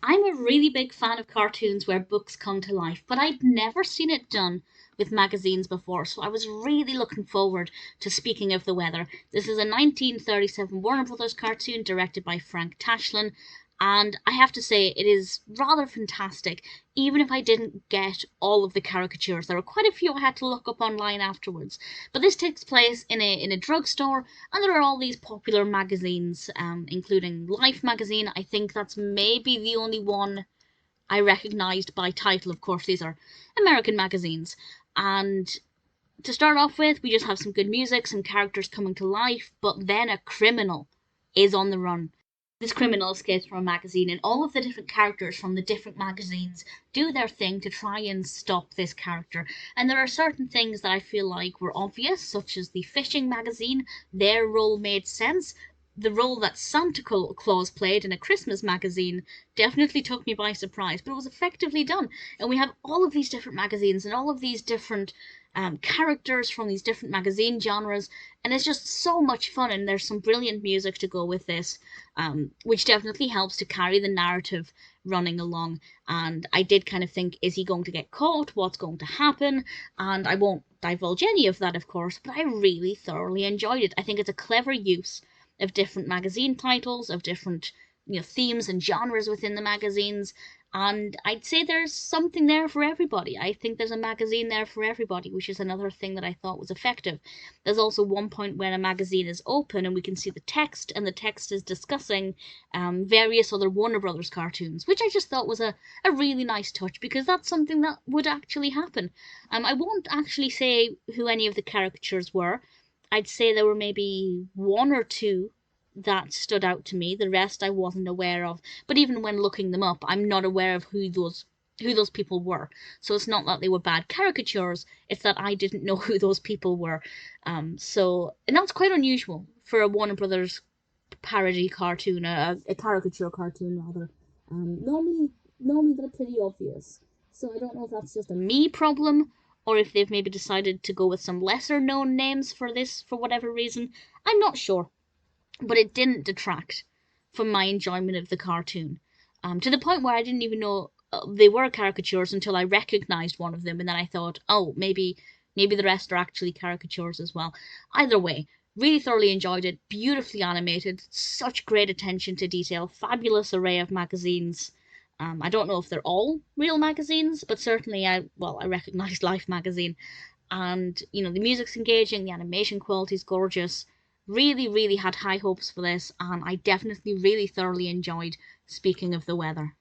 I'm a really big fan of cartoons where books come to life, but I'd never seen it done with magazines before, so I was really looking forward to Speaking of the Weather. This is a 1937 Warner Brothers cartoon directed by Frank Tashlin, and I have to say it is rather fantastic, even if I didn't get all of the caricatures. There were quite a few I had to look up online afterwards. But this takes place in a drugstore, and there are all these popular magazines, including Life magazine. I think that's maybe the only one I recognised by title. Of course, these are American magazines. And to start off with, we just have some good music, some characters coming to life, but then a criminal is on the run. This criminal escapes from a magazine, and all of the different characters from the different magazines do their thing to try and stop this character. And there are certain things that I feel like were obvious, such as the fishing magazine. Their role made sense. The role that Santa Claus played in a Christmas magazine definitely took me by surprise, but it was effectively done. And we have all of these different magazines and all of these different characters from these different magazine genres, and it's just so much fun. And there's some brilliant music to go with this, which definitely helps to carry the narrative running along. And I did kind of think, is he going to get caught? What's going to happen? And I won't divulge any of that, of course, but I really thoroughly enjoyed it. I think it's a clever use of different magazine titles, of different themes and genres within the magazines, and I'd say there's something there for everybody. I think there's a magazine there for everybody, which is another thing that I thought was effective. There's also one point when a magazine is open and we can see the text, and the text is discussing various other Warner Brothers cartoons, which I just thought was a really nice touch, because that's something that would actually happen. I won't actually say who any of the caricatures were. I'd say there were maybe one or two that stood out to me. The rest I wasn't aware of. But even when looking them up, I'm not aware of who those people were. So it's not that they were bad caricatures, it's that I didn't know who those people were. And that's quite unusual for a Warner Brothers parody cartoon, a caricature cartoon rather. Normally they're pretty obvious. So I don't know if that's just a me problem, or if they've maybe decided to go with some lesser known names for this for whatever reason. I'm not sure, but it didn't detract from my enjoyment of the cartoon. To the point where I didn't even know they were caricatures until I recognised one of them, and then I thought, oh, maybe the rest are actually caricatures as well. Either way, really thoroughly enjoyed it. Beautifully animated, such great attention to detail, fabulous array of magazines. I don't know if they're all real magazines, but certainly I recognised Life magazine, and the music's engaging, the animation quality is gorgeous. Really, really had high hopes for this, and I definitely really thoroughly enjoyed Speaking of the Weather.